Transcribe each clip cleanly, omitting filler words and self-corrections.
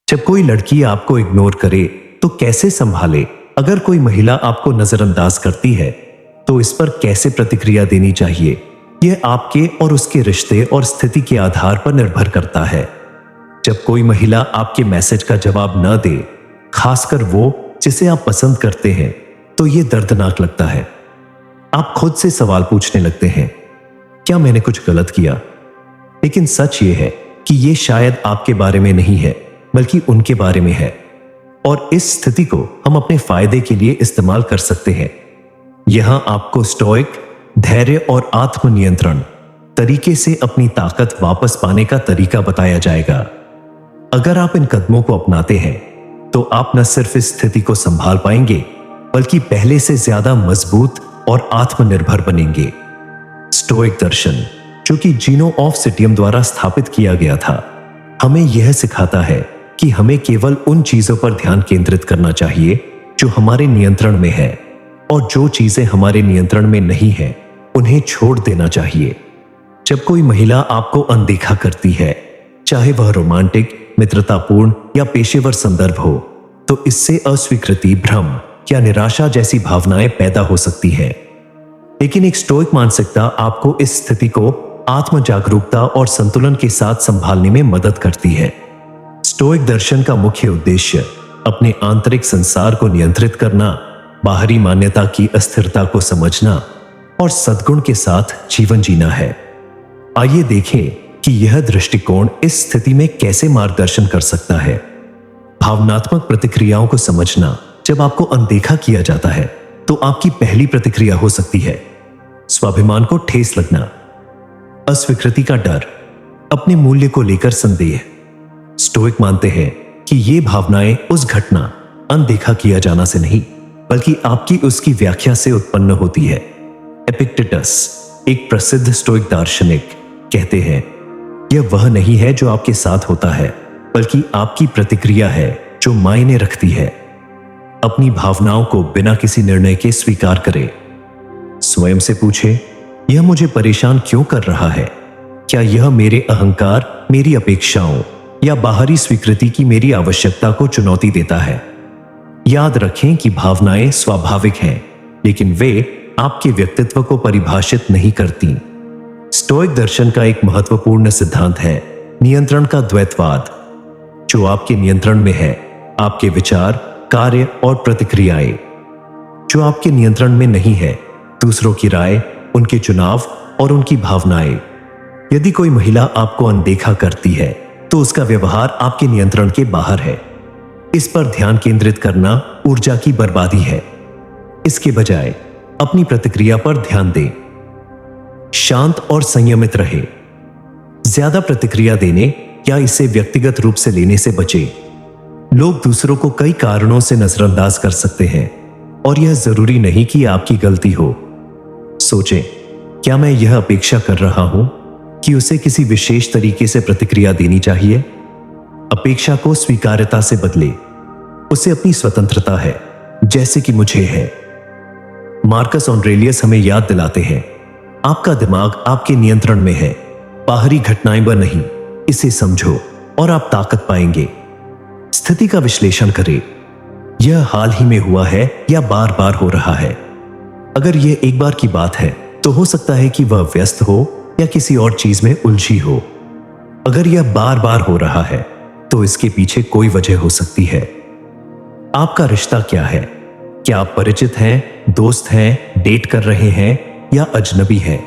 जब कोई लड़की आपको इग्नोर करे तो कैसे संभाले? अगर कोई महिला आपको नजरअंदाज करती है तो इस पर कैसे प्रतिक्रिया देनी चाहिए? यह आपके और उसके रिश्ते और स्थिति के आधार पर निर्भर करता है। जब कोई महिला आपके मैसेज का जवाब न दे, खासकर वो जिसे आप पसंद करते हैं, तो यह दर्दनाक लगता है। आप खुद से सवाल पूछने लगते हैं, क्या मैंने कुछ गलत किया? लेकिन सच ये है कि यह शायद आपके बारे में नहीं है, बल्कि उनके बारे में है। और इस स्थिति को हम अपने फायदे के लिए इस्तेमाल कर सकते हैं। यहां आपको स्टोइक, धैर्य और आत्मनियंत्रण तरीके से अपनी ताकत वापस पाने का तरीका बताया जाएगा। अगर आप इन कदमों को अपनाते हैं तो आप न सिर्फ इस स्थिति को संभाल पाएंगे, बल्कि पहले से ज्यादा मजबूत और आत्मनिर्भर बनेंगे। स्टोइक दर्शन, जो कि जीनो ऑफ सिटियम द्वारा स्थापित किया गया था, हमें यह सिखाता है कि हमें केवल उन चीजों पर ध्यान केंद्रित करना चाहिए जो हमारे नियंत्रण में है, और जो चीजें हमारे नियंत्रण में नहीं है उन्हें छोड़ देना चाहिए। जब कोई महिला आपको अनदेखा करती है, चाहे वह रोमांटिक, मित्रतापूर्ण या पेशेवर संदर्भ हो, तो इससे अस्वीकृति, भ्रम या निराशा जैसी भावनाएं पैदा हो सकती है। लेकिन एक स्टोइक मानसिकता आपको इस स्थिति को आत्म जागरूकता और संतुलन के साथ संभालने में मदद करती है। स्टोइक दर्शन का मुख्य उद्देश्य अपने आंतरिक संसार को नियंत्रित करना, बाहरी मान्यता की अस्थिरता को समझना और सद्गुण के साथ जीवन जीना है। आइए देखें कि यह दृष्टिकोण इस स्थिति में कैसे मार्गदर्शन कर सकता है। भावनात्मक प्रतिक्रियाओं को समझना। जब आपको अनदेखा किया जाता है तो आपकी पहली प्रतिक्रिया हो सकती है स्वाभिमान को ठेस लगना, अस्वीकृति का डर, अपने मूल्य को लेकर संदेह। स्टोइक मानते हैं कि ये भावनाएं उस घटना, अनदेखा किया जाना से नहीं, बल्कि आपकी उसकी व्याख्या से उत्पन्न होती है। एपिक्टेटस, एक प्रसिद्ध स्टोइक दार्शनिक, कहते हैं, यह वह नहीं है जो आपके साथ होता है, बल्कि आपकी प्रतिक्रिया है जो मायने रखती है। अपनी भावनाओं को बिना किसी निर्णय के स्वीकार करें। स्वयं से पूछें, यह मुझे परेशान क्यों कर रहा है? क्या यह मेरे अहंकार, मेरी अपेक्षाओं या बाहरी स्वीकृति की मेरी आवश्यकता को चुनौती देता है? याद रखें कि भावनाएं स्वाभाविक हैं, लेकिन वे आपके व्यक्तित्व को परिभाषित नहीं करती। स्टोइक दर्शन का एक महत्वपूर्ण सिद्धांत है नियंत्रण का द्वैतवाद। जो आपके नियंत्रण में है, आपके विचार, कार्य और प्रतिक्रियाएं। जो आपके नियंत्रण में नहीं है, दूसरों की राय, उनके चुनाव और उनकी भावनाएं। यदि कोई महिला आपको अनदेखा करती है तो उसका व्यवहार आपके नियंत्रण के बाहर है। इस पर ध्यान केंद्रित करना ऊर्जा की बर्बादी है। इसके बजाय अपनी प्रतिक्रिया पर ध्यान दें। शांत और संयमित रहे। ज्यादा प्रतिक्रिया देने या इसे व्यक्तिगत रूप से लेने से बचें। लोग दूसरों को कई कारणों से नजरअंदाज कर सकते हैं और यह जरूरी नहीं कि आपकी गलती हो। सोचें, क्या मैं यह अपेक्षा कर रहा हूं कि उसे किसी विशेष तरीके से प्रतिक्रिया देनी चाहिए? अपेक्षा को स्वीकार्यता से बदले। उसे अपनी स्वतंत्रता है, जैसे कि मुझे है। मार्कस ऑरेलियस हमें याद दिलाते हैं, आपका दिमाग आपके नियंत्रण में है, बाहरी घटनाएं पर नहीं। इसे समझो और आप ताकत पाएंगे। स्थिति का विश्लेषण करें। यह हाल ही में हुआ है या बार बार हो रहा है? अगर यह एक बार की बात है तो हो सकता है कि वह व्यस्त हो या किसी और चीज में उलझी हो। अगर यह बार बार हो रहा है तो इसके पीछे कोई वजह हो सकती है। आपका रिश्ता क्या है? क्या आप परिचित हैं, दोस्त हैं, डेट कर रहे हैं या अजनबी हैं?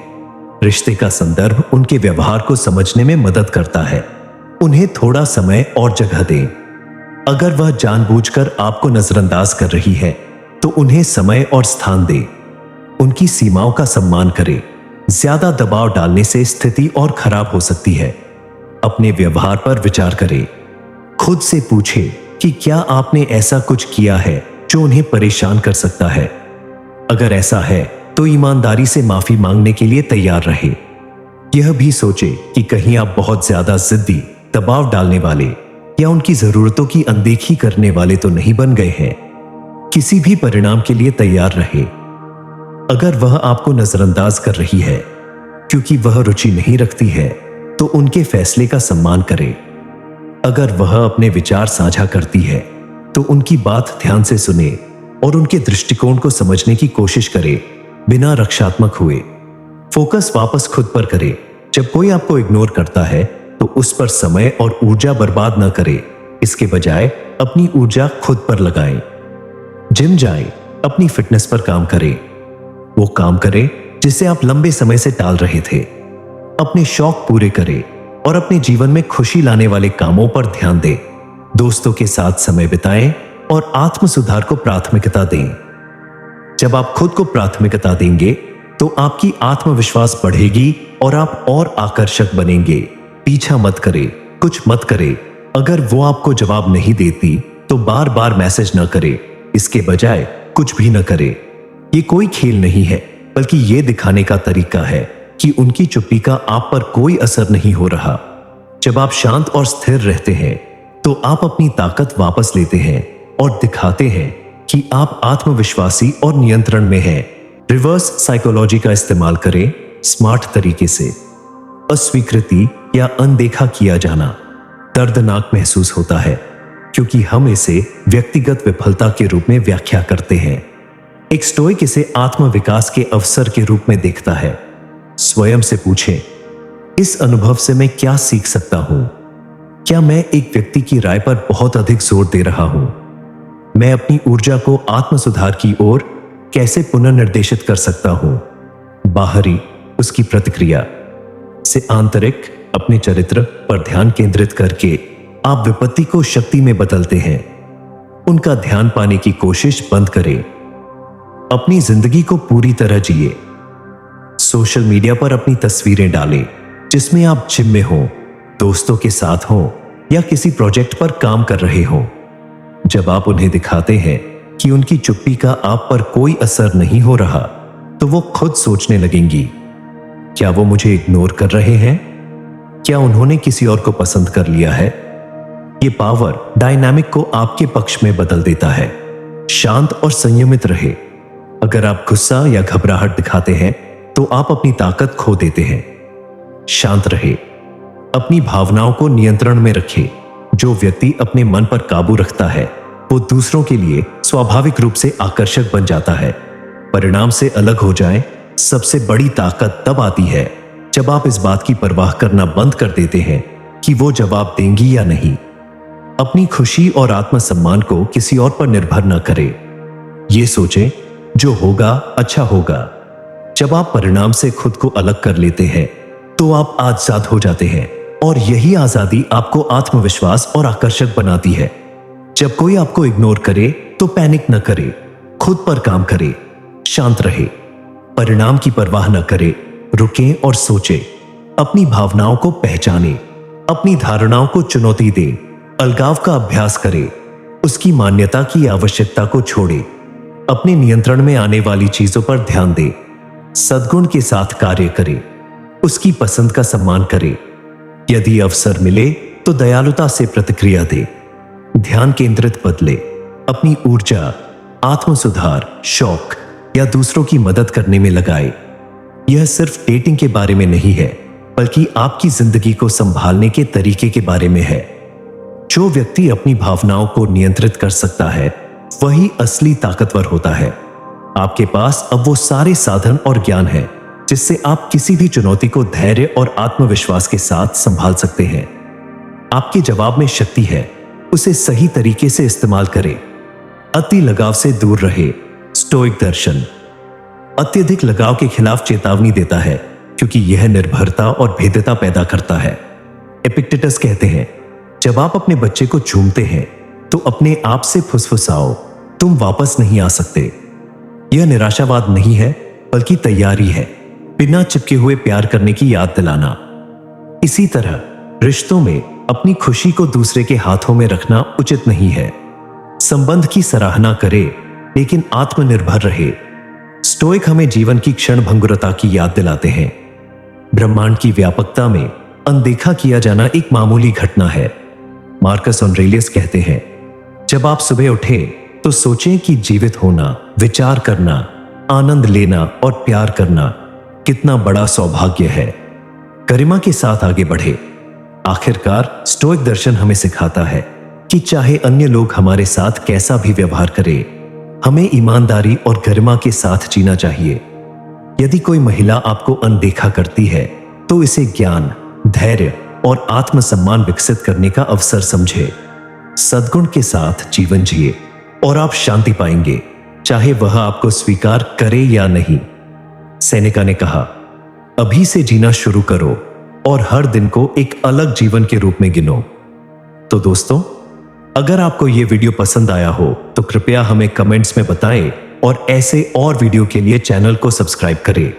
रिश्ते का संदर्भ उनके व्यवहार को समझने में मदद करता है। उन्हें थोड़ा समय और जगह दें। अगर वह जानबूझकर आपको नजरअंदाज कर रही है तो उन्हें समय और स्थान दें। उनकी सीमाओं का सम्मान करें। ज्यादा दबाव डालने से स्थिति और खराब हो सकती है। अपने व्यवहार पर विचार करें। खुद से पूछें कि क्या आपने ऐसा कुछ किया है जो उन्हें परेशान कर सकता है। अगर ऐसा है तो ईमानदारी से माफी मांगने के लिए तैयार रहे। यह भी सोचें कि कहीं आप बहुत ज्यादा जिद्दी, दबाव डालने वाले या उनकी जरूरतों की अनदेखी करने वाले तो नहीं बन गए हैं। किसी भी परिणाम के लिए तैयार रहे। अगर वह आपको नजरअंदाज कर रही है क्योंकि वह रुचि नहीं रखती है, तो उनके फैसले का सम्मान करें। अगर वह अपने विचार साझा करती है तो उनकी बात ध्यान से सुने और उनके दृष्टिकोण को समझने की कोशिश करे बिना रक्षात्मक हुए। फोकस वापस खुद पर करे। जब कोई आपको इग्नोर करता है तो उस पर समय और ऊर्जा बर्बाद न करे, इसके बजाय अपनी ऊर्जा खुद पर लगाएं। जिम जाएं, अपनी फिटनेस पर काम करें। वो काम करें जिसे आप लंबे समय से टाल रहे थे। अपने शौक पूरे करें और अपने जीवन में खुशी लाने वाले कामों पर ध्यान दें। दोस्तों के साथ समय बिताएं और आत्म सुधार को प्राथमिकता दें। जब आप खुद को प्राथमिकता देंगे तो आपकी आत्मविश्वास बढ़ेगी और आप और आकर्षक बनेंगे। पीछा मत करें, कुछ मत करें। अगर वो आपको जवाब नहीं देती तो बार बार मैसेज न करें, इसके बजाय कुछ भी न करें। ये कोई खेल नहीं है, बल्कि ये दिखाने का तरीका है कि उनकी चुप्पी का आप पर कोई असर नहीं हो रहा। जब आप शांत और स्थिर रहते हैं तो आप अपनी ताकत वापस लेते हैं और दिखाते हैं कि आप आत्मविश्वासी और नियंत्रण में हैं। रिवर्स साइकोलॉजी का इस्तेमाल करें स्मार्ट तरीके से। अस्वीकृति या अनदेखा किया जाना दर्दनाक महसूस होता है क्योंकि हम इसे व्यक्तिगत विफलता के रूप में व्याख्या करते हैं। एक स्टोइक इसे आत्मविकास के अवसर के रूप में देखता है। स्वयं से पूछें, इस अनुभव से मैं क्या सीख सकता हूं? क्या मैं एक व्यक्ति की राय पर बहुत अधिक जोर दे रहा हूं? मैं अपनी ऊर्जा को आत्म सुधार की ओर कैसे पुनर्निर्देशित कर सकता हूं? बाहरी उसकी प्रतिक्रिया से आंतरिक अपने चरित्र पर ध्यान केंद्रित करके आप विपत्ति को शक्ति में बदलते हैं। उनका ध्यान पाने की कोशिश बंद करें। अपनी जिंदगी को पूरी तरह जिए। सोशल मीडिया पर अपनी तस्वीरें डालें जिसमें आप जिम में हो, दोस्तों के साथ हो या किसी प्रोजेक्ट पर काम कर रहे हो। जब आप उन्हें दिखाते हैं कि उनकी चुप्पी का आप पर कोई असर नहीं हो रहा तो वो खुद सोचने लगेंगी, क्या वो मुझे इग्नोर कर रहे हैं? क्या उन्होंने किसी और को पसंद कर लिया है? ये पावर डायनामिक को आपके पक्ष में बदल देता है। शांत और संयमित रहे। अगर आप गुस्सा या घबराहट दिखाते हैं तो आप अपनी ताकत खो देते हैं। शांत रहे। अपनी भावनाओं को नियंत्रण में रखें। जो व्यक्ति अपने मन पर काबू रखता है वो दूसरों के लिए स्वाभाविक रूप से आकर्षक बन जाता है। परिणाम से अलग हो जाएं। सबसे बड़ी ताकत तब आती है जब आप इस बात की परवाह करना बंद कर देते हैं कि वो जवाब देंगी या नहीं। अपनी खुशी और आत्मसम्मान को किसी और पर निर्भर न करें। ये सोचें, जो होगा अच्छा होगा। जब आप परिणाम से खुद को अलग कर लेते हैं तो आप आजाद हो जाते हैं और यही आजादी आपको आत्मविश्वास और आकर्षक बनाती है। जब कोई आपको इग्नोर करे तो पैनिक न करे, खुद पर काम करे, शांत रहे, परिणाम की परवाह न करे, रुकें और सोचें, अपनी भावनाओं को पहचानें, अपनी धारणाओं को चुनौती दें, अलगाव का अभ्यास करें, उसकी मान्यता की आवश्यकता को छोड़ें, अपने नियंत्रण में आने वाली चीजों पर ध्यान दें, सद्गुण के साथ कार्य करें, उसकी पसंद का सम्मान करें। यदि अवसर मिले तो दयालुता से प्रतिक्रिया दें। ध्यान केंद्रित बदले। अपनी ऊर्जा आत्म सुधार, शौक या दूसरों की मदद करने में लगाए। यह सिर्फ डेटिंग के बारे में नहीं है, बल्कि आपकी जिंदगी को संभालने के तरीके के बारे में है। जो व्यक्ति अपनी भावनाओं को नियंत्रित कर सकता है वही असली ताकतवर होता है। आपके पास अब वो सारे साधन और ज्ञान है जिससे आप किसी भी चुनौती को धैर्य और आत्मविश्वास के साथ संभाल सकते हैं। आपके जवाब में शक्ति है, उसे सही तरीके से इस्तेमाल करें। अति लगाव से दूर रहे। स्टोइक दर्शन अत्यधिक लगाव के खिलाफ चेतावनी देता है क्योंकि यह निर्भरता और भेद्यता पैदा करता है। एपिक्टेटस कहते हैं, जब आप अपने बच्चे को चूमते हैं तो अपने आप से फुसफुसाओ, तुम वापस नहीं आ सकते। यह निराशावाद नहीं है बल्कि तैयारी है, बिना चिपके हुए प्यार करने की याद दिलाना। इसी तरह रिश्तों में अपनी खुशी को दूसरे के हाथों में रखना उचित नहीं है। संबंध की सराहना करे लेकिन आत्मनिर्भर रहे। स्टोइक हमें जीवन की क्षणभंगुरता की याद दिलाते हैं। ब्रह्मांड की व्यापकता में अनदेखा किया जाना एक मामूली घटना है। मार्कस ऑरेलियस कहते हैं, जब आप सुबह उठे तो सोचें कि जीवित होना, विचार करना, आनंद लेना और प्यार करना कितना बड़ा सौभाग्य है। गरिमा के साथ आगे बढ़े। आखिरकार स्टोइक दर्शन हमें सिखाता है कि चाहे अन्य लोग हमारे साथ कैसा भी व्यवहार करें, हमें ईमानदारी और गरिमा के साथ जीना चाहिए। यदि कोई महिला आपको अनदेखा करती है तो इसे ज्ञान, धैर्य और आत्मसम्मान विकसित करने का अवसर समझे। सद्गुण के साथ जीवन जिए और आप शांति पाएंगे, चाहे वह आपको स्वीकार करे या नहीं। सेनेका ने कहा, अभी से जीना शुरू करो और हर दिन को एक अलग जीवन के रूप में गिनो। तो दोस्तों, अगर आपको यह वीडियो पसंद आया हो तो कृपया हमें कमेंट्स में बताएं और ऐसे और वीडियो के लिए चैनल को सब्सक्राइब करें।